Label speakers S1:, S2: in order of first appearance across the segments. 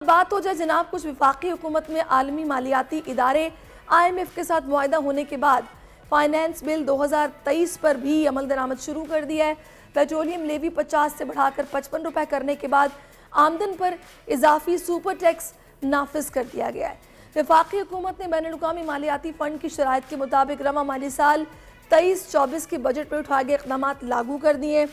S1: बात हो जाए जनाब, कुछ वफाकी हुकूमत में आलमी मालियाती इदारे IMF के साथ मुआहदा होने के बाद फाइनेंस बिल 2023 पर भी अमल दरामद शुरू कर दिया है। पेट्रोलियम लेवी 50 से बढ़ाकर 55 रुपए करने के बाद आमदन पर इजाफी सुपर टैक्स नाफिज कर दिया गया है। वफाकी हुकूमत ने बैनुल-अक़वामी मालियाती फ़ंड की शराइत के मुताबिक रवा माली साल 23-24 के बजट में उठाए गए इक़दाम लागू कर दिए।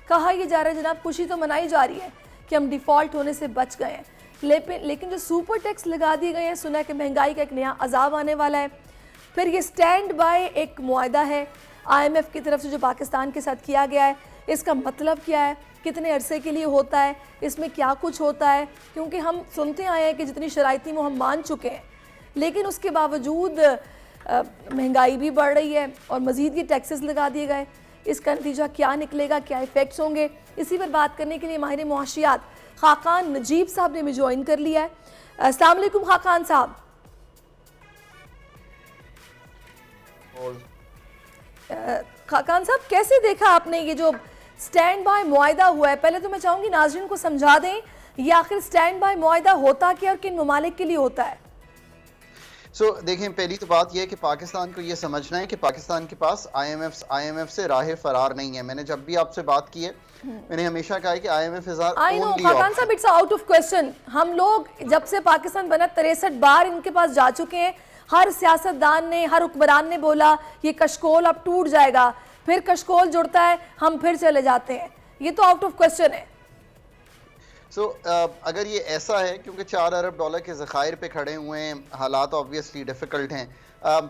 S1: कहा यह जा रहा है जनाब, खुशी तो मनाई जा रही है कि हम डिफ़ॉल्ट होने से बच गए हैं, लेकिन जो सुपर टैक्स लगा दिए गए हैं, सुना है कि महंगाई का एक नया अजाब आने वाला है। फिर ये स्टैंड बाय एक मुआहदा है IMF की तरफ से जो पाकिस्तान के साथ किया गया है, इसका मतलब क्या है, कितने अरसे के लिए होता है, इसमें क्या कुछ होता है? क्योंकि हम सुनते आए हैं कि जितनी शराइती वो हम मान चुके हैं, लेकिन उसके बावजूद महंगाई भी बढ़ रही है और मज़ीद ये टैक्सेस लगा दिए गए। इसका नतीजा क्या निकलेगा, क्या इफ़ेक्ट्स होंगे, इसी पर बात करने के लिए माहिर मुआशियात खाकान नजीब साहब ने हमें ज्वाइन कर लिया है। अस्सलाम वालेकुम खाकान साहब। खाकान साहब, कैसे देखा आपने ये जो स्टैंड बाय मुआहदा हुआ है? पहले तो मैं चाहूँगी नाज़रीन को समझा दें ये आखिर स्टैंड बाय मुआहदा होता क्या और किन ममालिक के लिए होता है?
S2: देखें, पहली तो बात यह है कि पाकिस्तान को यह समझना है कि पाकिस्तान के पास IMF से राह फरार नहीं है। मैंने जब भी आपसे बात की है, मैंने हमेशा कहा है कि IMF is our only option.
S1: खाकान साहब, इट्स आउट ऑफ क्वेश्चन। हम लोग जब से पाकिस्तान बना 63 बार इनके पास जा चुके हैं। हर सियासतदान ने, हर हुक्मरान ने बोला ये कशकोल अब टूट जाएगा, फिर कशकोल जुड़ता है, हम फिर चले जाते हैं। ये तो आउट ऑफ क्वेश्चन है।
S2: अगर ये ऐसा है, क्योंकि $4 अरब के ज़खायर पे खड़े हुए हैं, हालात ऑब्वियसली डिफ़िकल्ट हैं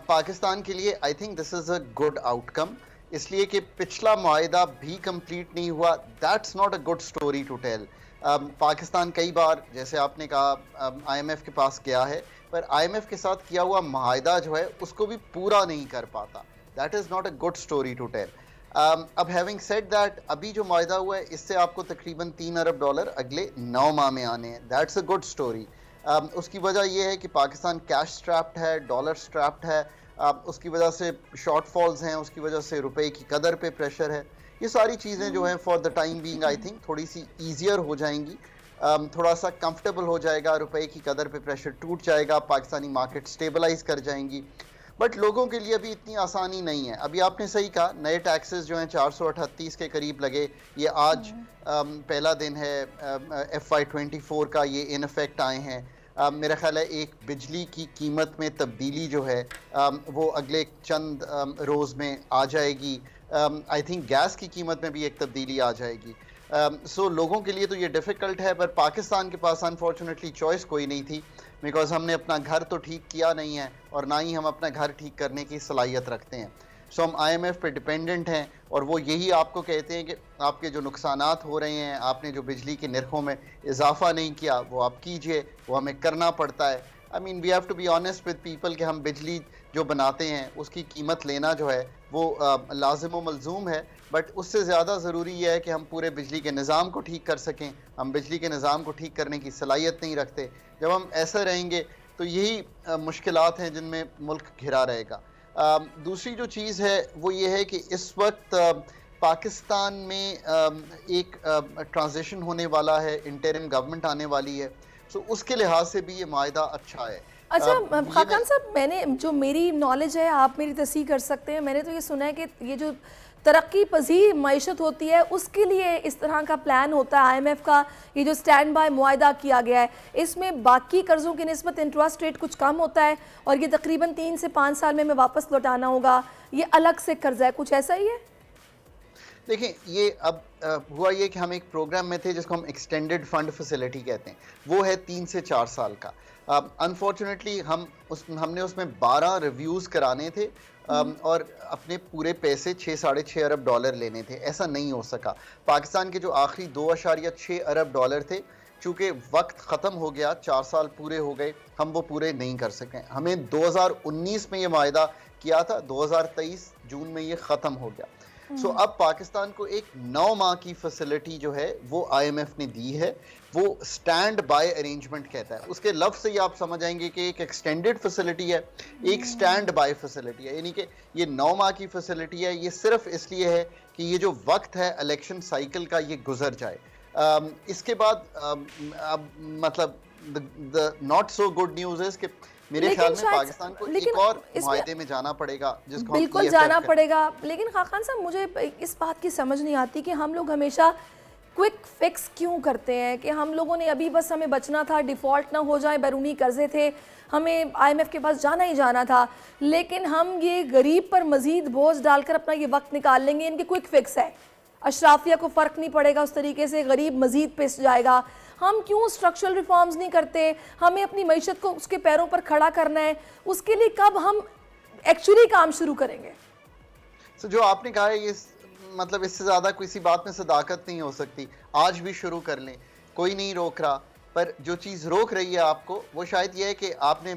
S2: पाकिस्तान के लिए। I think this is a good outcome, इसलिए कि पिछला मुआहदा भी कंप्लीट नहीं हुआ। That's not a good story to tell. Pakistan कई बार, जैसे आपने कहा, IMF के पास गया है, पर IMF के साथ किया हुआ मुआहदा जो है उसको भी पूरा नहीं कर पाता। That is not a good story to tell. अब हैविंग सेड दैट, अभी जो मुआहदा हुआ है इससे आपको तकरीबन $3 अरब अगले 9 माह में आने हैं। That's a good story. उसकी वजह यह है कि पाकिस्तान कैश स्ट्रैप्ड है, डॉलर स्ट्रैप्ड है, उसकी वजह से शॉर्टफॉल्स हैं, उसकी वजह से रुपए की कदर पे प्रेशर है। ये सारी चीज़ें जो हैं for the time being I think थोड़ी सी ईजियर हो जाएंगी, थोड़ा सा कंफर्टेबल हो जाएगा, रुपए की कदर पे प्रेशर टूट जाएगा, पाकिस्तानी मार्केट स्टेबलाइज कर जाएंगी। बट लोगों के लिए अभी इतनी आसानी नहीं है। अभी आपने सही कहा, नए टैक्सेस जो हैं 438 के करीब लगे। ये आज पहला दिन है FY24 का, ये इन इफेक्ट आए हैं। मेरा ख्याल है एक बिजली की कीमत में तब्दीली जो है वो अगले चंद रोज़ में आ जाएगी। आई थिंक गैस की कीमत में भी एक तब्दीली आ जाएगी। लोगों के लिए तो ये डिफ़िकल्ट है, पर पाकिस्तान के पास अनफॉर्चुनेटली चॉइस कोई नहीं थी, बिकॉज हमने अपना घर तो ठीक किया नहीं है और ना ही हम अपना घर ठीक करने की सलाहियत रखते हैं। हम IMF पे डिपेंडेंट हैं और वो यही आपको कहते हैं कि आपके जो नुकसानात हो रहे हैं, आपने जो बिजली के नरखों में इजाफा नहीं किया वो आप कीजिए, वो हमें करना पड़ता है। I mean we have to be honest with people कि हम बिजली जो बनाते हैं उसकी कीमत लेना जो है वो लाजिम व मलजूम है, बट उससे ज़्यादा ज़रूरी यह है कि हम पूरे बिजली के निज़ाम को ठीक कर सकें। हम बिजली के निज़ाम को ठीक करने की सलाहियत नहीं रखते। जब हम ऐसा रहेंगे तो यही मुश्किलात हैं जिनमें मुल्क घिरा रहेगा। दूसरी जो चीज़ है वो ये है कि इस वक्त पाकिस्तान में एक ट्रांजिशन होने वाला है, इंटरिम गवर्नमेंट आने वाली है, उसके लिहाज से भी ये मुआहदा अच्छा है।
S1: अच्छा खाकान साहब, मैंने जो मेरी नॉलेज है, आप मेरी तस्दीक कर सकते हैं, मैंने तो ये सुना है कि ये जो तरक्की पजीर मईशत होती है उसके लिए इस तरह का प्लान होता है IMF का। ये जो स्टैंड बाय मुआहदा किया गया है इसमें बाकी कर्ज़ों की निस्बत इंटरेस्ट रेट कुछ कम होता है और ये तकरीबन 3 से 5 साल में वापस लौटाना होगा, ये अलग से कर्जा है, कुछ ऐसा ही है?
S2: देखें, ये अब हुआ ये कि हम एक प्रोग्राम में थे जिसको हम एक्सटेंडेड फंड फैसिलिटी कहते हैं, वो है 3 से 4 साल का। अनफॉर्चुनेटली हमने उसमें 12 रिव्यूज़ कराने थे और अपने पूरे पैसे 6-6.5 अरब डॉलर लेने थे। ऐसा नहीं हो सका। पाकिस्तान के जो आखिरी 2.6 अरब डॉलर थे, चूँकि वक्त ख़त्म हो गया, 4 साल पूरे हो गए, हम वो पूरे नहीं कर सके। हमें 2019 में ये मुआहदा किया था, 2023 जून में ये ख़त्म हो गया। अब पाकिस्तान को एक 9 माह की फैसिलिटी जो है वो IMF ने दी है, वो स्टैंड बाय अरेंजमेंट कहता है। उसके लफ्ज़ से ही आप समझ आएंगे कि एक एक्सटेंडेड फैसिलिटी है, एक स्टैंड बाय फैसिलिटी है, यानी कि ये 9 माह की फैसिलिटी है। ये सिर्फ इसलिए है कि ये जो वक्त है इलेक्शन साइकिल का ये गुजर जाए। इसके बाद अब मतलब the not so good news is कि मेरे
S1: लेकिन
S2: ख्याल में
S1: शायद
S2: पाकिस्तान को
S1: लेकिन
S2: एक और
S1: इसमें
S2: मुआहदे में जाना पड़ेगा जिसको हम
S1: बिल्कुल
S2: EFF
S1: जाना
S2: कहते हैं।
S1: पड़ेगा। लेकिन खान साहब, मुझे इस बात की समझ नहीं आती कि हम लोग हमेशा क्विक फिक्स क्यों करते हैं, कि हम लोगों ने अभी बस हमें बचना था, डिफ़ॉल्ट ना हो जाए, बैरूनी कर्जे थे, हमें IMF के पास जाना ही जाना था, लेकिन हम ये गरीब पर मज़ीद बोझ डालकर अपना ये वक्त निकाल लेंगे। इनकी क्विक फिक्स है, अशराफिया को फ़र्क नहीं पड़ेगा उस तरीके से, गरीब मज़ीद पिस जाएगा। हम क्यों स्ट्रक्चरल रिफॉर्म्स नहीं करते? हमें अपनी मईशत को उसके पैरों पर खड़ा करना है, उसके लिए कब हम एक्चुअली काम शुरू करेंगे?
S2: तो जो आपने कहा है ये मतलब इससे ज़्यादा किसी बात में सदाकत नहीं हो सकती। आज भी शुरू कर लें, कोई नहीं रोक रहा, पर जो चीज़ रोक रही है आपको वो शायद ये है कि आपने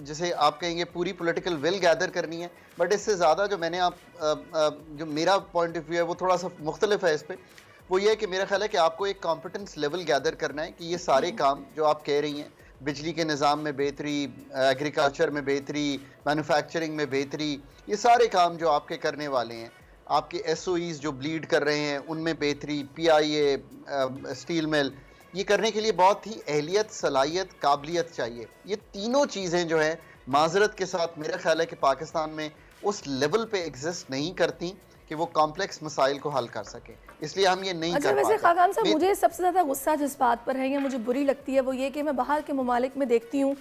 S2: जैसे आप कहेंगे पूरी पॉलिटिकल विल गैदर करनी है, बट इससे ज़्यादा जो मैंने जो मेरा पॉइंट ऑफ व्यू है वो थोड़ा सा मुख्तलिफ है इस पर। वो ये है कि मेरा ख्याल है कि आपको एक कॉम्पिटेंस लेवल गैदर करना है कि ये सारे काम जो आप कह रही हैं, बिजली के निज़ाम में बेहतरी, एग्रीकल्चर में बेहतरी, मैन्युफैक्चरिंग में बेहतरी, ये सारे काम जो आपके करने वाले हैं, आपके SOEs जो ब्लीड कर रहे हैं उनमें बेहतरी, PIA, स्टील मिल, ये करने के लिए बहुत ही अहलियत, सलाहियत, काबिलियत चाहिए। ये तीनों चीज़ें जो हैं माजरत के साथ मेरा ख्याल है कि पाकिस्तान में उस लेवल पे एग्जिस्ट नहीं करती कि वो कॉम्प्लेक्स मसाइल को हल कर सके, इसलिए हम ये नहीं
S1: अच्छा,
S2: कर
S1: वैसे
S2: पाते।
S1: खाकान साहब, मुझे सबसे ज़्यादा गुस्सा जिस बात पर है या मुझे बुरी लगती है वो ये कि मैं बाहर के ममालिक में देखती हूँ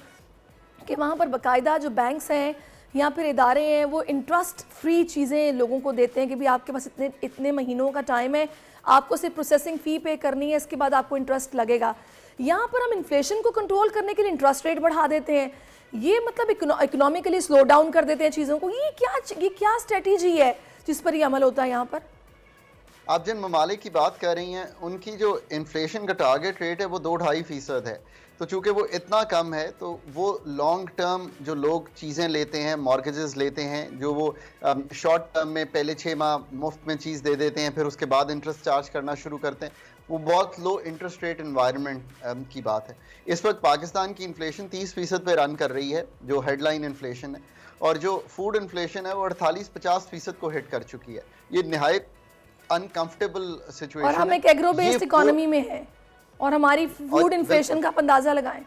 S1: कि वहाँ पर बाकायदा जो बैंक्स हैं या फिर इदारे हैं वो इंटरेस्ट फ्री चीज़ें लोगों को देते हैं कि भी आपके पास इतने इतने महीनों का टाइम है, आपको सिर्फ प्रोसेसिंग फ़ी पे करनी है, इसके बाद आपको इंटरेस्ट लगेगा। यहाँ पर हम इन्फ्लेशन को कंट्रोल करने के लिए इंटरेस्ट रेट बढ़ा देते हैं, ये मतलब इकोनॉमिकली स्लो डाउन कर देते हैं चीज़ों को। ये क्या स्ट्रेटजी है जिस पर ये अमल होता है यहाँ पर?
S2: आप जिन ममालिक की बात कर रही हैं उनकी जो इन्फ्लेशन का टारगेट रेट है वो 2-2.5% है, तो चूंकि वो इतना कम है तो वो लॉन्ग टर्म जो लोग चीज़ें लेते हैं, मॉर्गेजेस लेते हैं, जो वो शॉर्ट टर्म में पहले 6 माह मुफ्त में चीज़ दे देते हैं फिर उसके बाद इंटरेस्ट चार्ज करना शुरू करते हैं, वो बहुत लो इंटरेस्ट रेट इन्वायरमेंट की बात है। इस वक्त पाकिस्तान की इन्फ्लेशन 30% पे रन कर रही है जो हेडलाइन इन्फ्लेशन है, और जो फूड इन्फ्लेशन है वो 48-50% को हिट कर चुकी है। ये निहायत अनकंफर्टेबल सिचुएशन
S1: और हम
S2: है।
S1: एक एग्रो बेस्ड इकोनॉमी में है और हमारी फूड इन्फ्लेशन का आप अंदाजा लगाएं।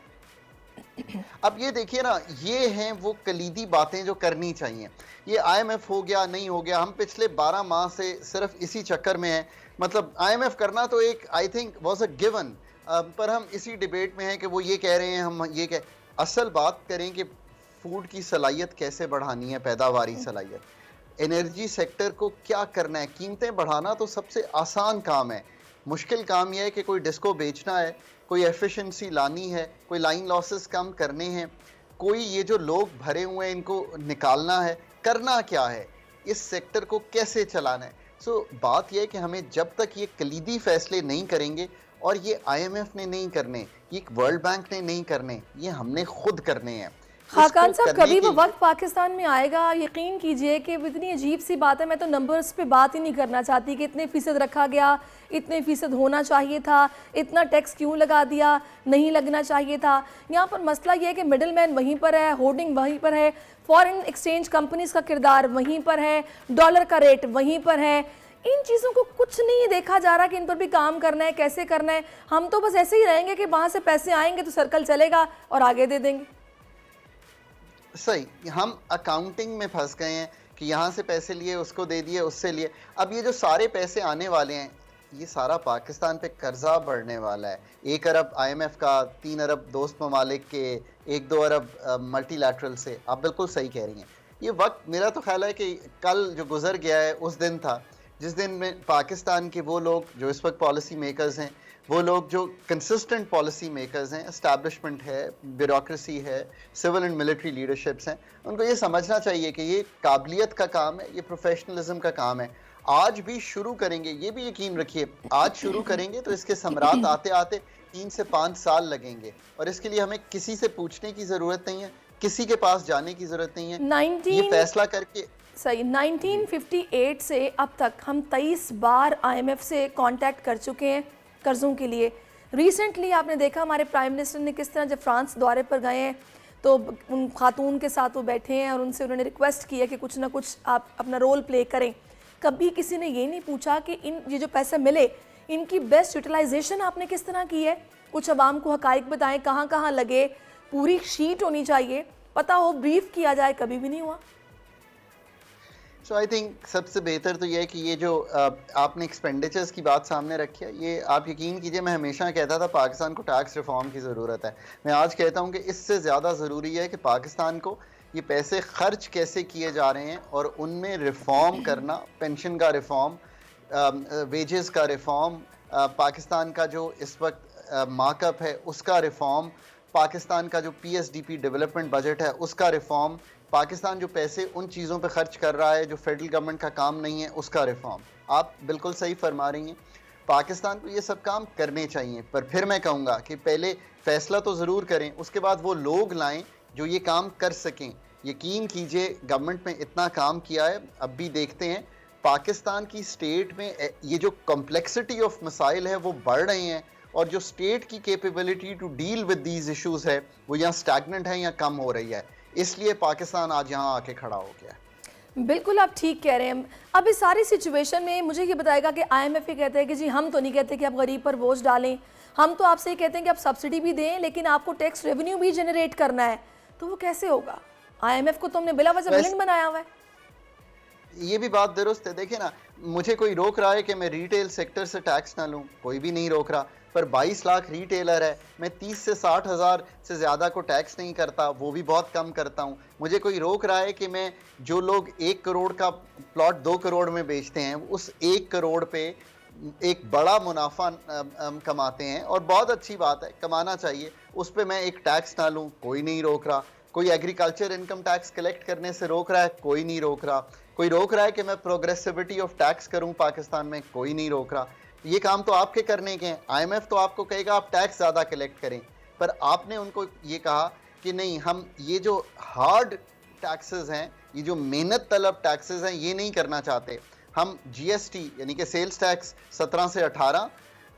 S2: अब ये देखिए ना, ये हैं वो कलीदी बातें जो करनी चाहिए। ये IMF हो गया नहीं हो गया, हम पिछले 12 माह से सिर्फ इसी चक्कर में हैं। मतलब IMF करना तो एक I think was a given, पर हम इसी डिबेट में हैं कि वो ये कह रहे हैं, हम ये कह। असल बात करें कि फूड की सलाहियत कैसे बढ़ानी है, पैदावारी सलाहियत, एनर्जी सेक्टर को क्या करना है। कीमतें बढ़ाना तो सबसे आसान काम है, मुश्किल काम यह है कि कोई डिस्को बेचना है, कोई एफिशिएंसी लानी है, कोई लाइन लॉसेस कम करने हैं, कोई ये जो लोग भरे हुए हैं इनको निकालना है, करना क्या है, इस सेक्टर को कैसे चलाना है। सो बात यह है कि हमें जब तक ये कलीदी फैसले नहीं करेंगे, और ये IMF ने नहीं करने, ये वर्ल्ड बैंक ने नहीं करने, ये हमने खुद करने हैं।
S1: खाकान साहब, कभी वो वक्त पाकिस्तान में आएगा, यकीन कीजिए कि इतनी अजीब सी बात है, मैं तो नंबर्स पे बात ही नहीं करना चाहती कि इतने फ़ीसद रखा गया, इतने फ़ीसद होना चाहिए था, इतना टैक्स क्यों लगा दिया, नहीं लगना चाहिए था। यहाँ पर मसला ये है कि मिडल मैन वहीं पर है, होर्डिंग वहीं पर है, फॉरेन एक्सचेंज कंपनीज का किरदार वहीं पर है, डॉलर का रेट वहीं पर है। इन चीज़ों को कुछ नहीं देखा जा रहा कि इन पर भी काम करना है, कैसे करना है। हम तो बस ऐसे ही रहेंगे कि वहाँ से पैसे आएंगे तो सर्कल चलेगा और आगे दे देंगे।
S2: सही, हम अकाउंटिंग में फंस गए हैं कि यहाँ से पैसे लिए, उसको दे दिए, उससे लिए। अब ये जो सारे पैसे आने वाले हैं, ये सारा पाकिस्तान पे कर्जा बढ़ने वाला है। 1 अरब IMF का, 3 अरब दोस्त ममालिक के, 1-2 अरब मल्टीलैटरल से। आप बिल्कुल सही कह रही हैं। ये वक्त मेरा तो ख्याल है कि कल जो गुजर गया है उस दिन था जिस दिन में पाकिस्तान के वो लोग जो इस वक्त पॉलिसी मेकर्स हैं, वो लोग जो कंसिस्टेंट पॉलिसी मेकर्स हैं, एस्टैब्लिशमेंट है, ब्यूरोक्रेसी है, सिविल एंड मिलिट्री लीडरशिप्स हैं, उनको ये समझना चाहिए कि ये काबिलियत का काम है, ये प्रोफेशनलिज्म का काम है। आज भी शुरू करेंगे, ये भी यकीन रखिए, आज शुरू करेंगे तो इसके समरात आते आते 3 से 5 साल लगेंगे, और इसके लिए हमें किसी से पूछने की ज़रूरत नहीं है, किसी के पास जाने की ज़रूरत नहीं है। ये फैसला करके
S1: सही 1958 से अब तक हम 23 बार IMF से कांटेक्ट कर चुके हैं कर्ज़ों के लिए। रिसेंटली आपने देखा हमारे प्राइम मिनिस्टर ने किस तरह जब फ्रांस दौरे पर गए हैं तो उन खातून के साथ वो बैठे हैं और उनसे उन्होंने रिक्वेस्ट की है कि कुछ ना कुछ आप अपना रोल प्ले करें। कभी किसी ने ये नहीं पूछा कि ये जो पैसे मिले इनकी बेस्ट यूटिलाइजेशन आपने किस तरह की है, कुछ अवाम को हकाइक बताएं, कहाँ कहाँ लगे, पूरी शीट होनी चाहिए, पता हो, ब्रीफ किया जाए, कभी भी नहीं हुआ।
S2: सो आई थिंक सबसे बेहतर तो ये है कि ये जो आपने एक्सपेंडिचर्स की बात सामने रखी है, ये आप यकीन कीजिए, मैं हमेशा कहता था पाकिस्तान को टैक्स रिफॉर्म की ज़रूरत है। मैं आज कहता हूँ कि इससे ज़्यादा ज़रूरी है कि पाकिस्तान को ये पैसे खर्च कैसे किए जा रहे हैं और उनमें रिफॉर्म करना, पेंशन का रिफॉर्म, वेजेस का रिफॉर्म, पाकिस्तान का जो इस वक्त मार्कअप है उसका रिफॉर्म, पाकिस्तान का जो पीएसडीपी डेवलपमेंट बजट है उसका रिफॉर्म, पाकिस्तान जो पैसे उन चीज़ों पे खर्च कर रहा है जो फेडरल गवर्नमेंट का काम नहीं है उसका रिफॉर्म। आप बिल्कुल सही फरमा रही हैं, पाकिस्तान को ये सब काम करने चाहिए, पर फिर मैं कहूँगा कि पहले फैसला तो ज़रूर करें, उसके बाद वो लोग लाएं जो ये काम कर सकें। यकीन कीजिए गवर्नमेंट में इतना काम किया है, अब भी देखते हैं पाकिस्तान की स्टेट में ये जो कॉम्प्लेक्सिटी ऑफ मसाइल है वो बढ़ रहे हैं और जो स्टेट की capability to deal with these issues है वो यहाँ स्टैग्नेंट है या कम हो रही है, इसलिए पाकिस्तान आज यहाँ आके खड़ा हो गया है।
S1: बिल्कुल आप ठीक कह रहे हैं। अब इस सारी सिचुएशन में मुझे ये बताएगा कि आईएमएफ ये कहते हैं कि जी हम तो नहीं कहते कि आप गरीब पर बोझ डालें, हम तो आपसे ये कहते हैं कि आप सब्सिडी भी दें लेकिन आपको टैक्स रेवेन्यू भी जनरेट करना है, तो वो कैसे होगा? आईएमएफ को तो हमने बिला वजह विलन बनाया हुआ है।
S2: ये भी बात दुरुस्त है। देखिए ना, मुझे कोई रोक रहा है कि मैं रिटेल सेक्टर से टैक्स ना लूं, कोई भी नहीं रोक रहा, पर 22 लाख रिटेलर है, मैं 30 से 60 हज़ार से ज़्यादा को टैक्स नहीं करता, वो भी बहुत कम करता हूँ। मुझे कोई रोक रहा है कि मैं, जो लोग 1 करोड़ का प्लॉट 2 करोड़ में बेचते हैं, उस 1 करोड़ पे एक बड़ा मुनाफा कमाते हैं और बहुत अच्छी बात है, कमाना चाहिए, उस पर मैं एक टैक्स ना लूँ, कोई नहीं रोक रहा। कोई एग्रीकल्चर इनकम टैक्स कलेक्ट करने से रोक रहा है, कोई नहीं रोक रहा। कोई रोक रहा है कि मैं प्रोग्रेसिविटी ऑफ टैक्स करूं पाकिस्तान में, कोई नहीं रोक रहा। ये काम तो आपके करने के हैं। आईएमएफ तो आपको कहेगा आप टैक्स ज़्यादा कलेक्ट करें, पर आपने उनको ये कहा कि नहीं, हम ये जो हार्ड टैक्सेस हैं, ये जो मेहनत तलब टैक्सेस हैं, ये नहीं करना चाहते। हम जीएसटी यानी कि सेल्स टैक्स 17 से 18,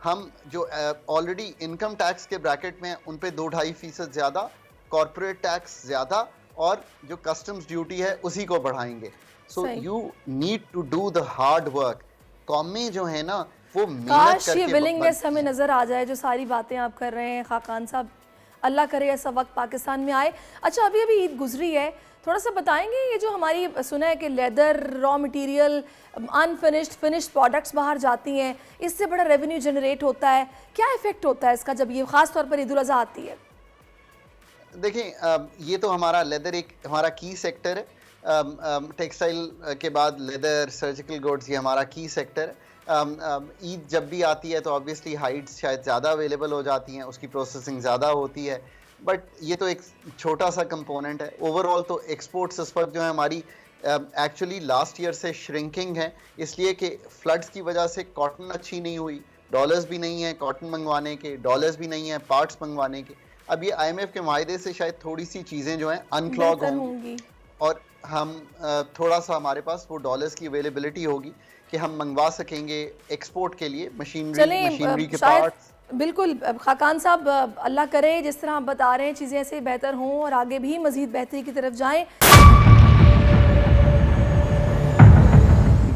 S2: हम जो ऑलरेडी इनकम टैक्स के ब्रैकेट में हैं उन पे 2-2.5% ज़्यादा, कॉर्पोरेट टैक्स ज़्यादा, और जो कस्टम्स ड्यूटी है उसी को बढ़ाएंगे। So you need to do the hard work. कौमें जो है ना वो
S1: काश ये विलिंगनेस हमें नज़र आ जाए, जो सारी बातें आप कर रहे हैं खाकान साहब, अल्लाह करे ऐसा वक्त पाकिस्तान में आए। अच्छा, अभी अभी ईद गुजरी है, थोड़ा सा बताएंगे, ये जो हमारी सुना है कि leather, raw material, unfinished, finished products बाहर जाती हैं, इससे बड़ा रेवेन्यू जनरेट होता है, क्या इफेक्ट होता है इसका जब ये ख़ास तौर पर ईद उल अज़हा आती है?
S2: देखें, ये तो हमारा लेदर एक हमारा की सेक्टर है, टेक्सटाइल के बाद लेदर, सर्जिकल गुड्स, ये हमारा की सेक्टर है। ईद जब भी आती है तो ऑब्वियसली हाइड्स शायद ज़्यादा अवेलेबल हो जाती हैं, उसकी प्रोसेसिंग ज़्यादा होती है, बट ये तो एक छोटा सा कंपोनेंट है। ओवरऑल तो एक्सपोर्ट्स इस वक्त जो है हमारी एक्चुअली लास्ट ईयर से श्रिंकिंग है, इसलिए कि फ्लड्स की वजह से कॉटन अच्छी नहीं हुई, डॉलर्स भी नहीं है कॉटन मंगवाने के, डॉलर्स भी नहीं है पार्ट्स मंगवाने के। अब ये आईएमएफ के मायदे से शायद थोड़ी सी चीज़ें जो हैं अनक्लॉग होंगी और हम थोड़ा सा हमारे पास वो डॉलर्स की अवेलेबिलिटी होगी कि हम मंगवा सकेंगे एक्सपोर्ट के लिए मशीनरी के पार्ट्स।
S1: बिल्कुल खाकान साहब, अल्लाह करे जिस तरह आप बता रहे हैं चीज़ें ऐसे बेहतर हों और आगे भी मज़ीद बेहतरी की तरफ जाएं।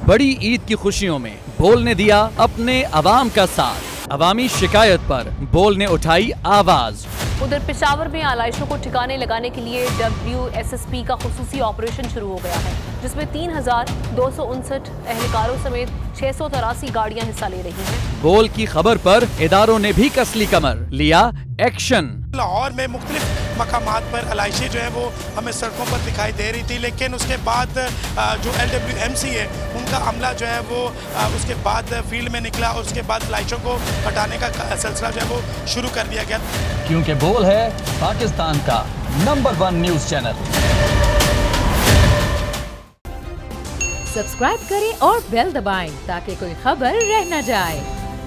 S3: बड़ी ईद की खुशियों में बोल ने दिया अपने अवाम का साथ, अवामी शिकायत पर बोल ने उठाई आवाज।
S4: उधर पेशावर में आलाइशों को ठिकाने लगाने के लिए WSSP का खुसूसी ऑपरेशन शुरू हो गया है, जिसमें 3259 एहलकारों समेत 683 गाड़ियां हिस्सा ले रही हैं।
S3: बोल की खबर पर इदारों ने भी कसली कमर, लिया एक्शन।
S5: लाहौर में मुख्तलिफ मकामात पर आलाइशें जो है वो हमें सड़कों पर दिखाई दे रही थी, लेकिन उसके बाद जो LWMC है उनका अमला जो है वो उसके बाद फील्ड में निकला और उसके बाद आलाइशों को हटाने का सिलसिला जो है वो शुरू कर दिया गया,
S6: क्योंकि बोल है पाकिस्तान का नंबर 1 न्यूज़ चैनल।
S7: सब्सक्राइब करें और बेल दबाएं ताकि कोई खबर रह न जाए।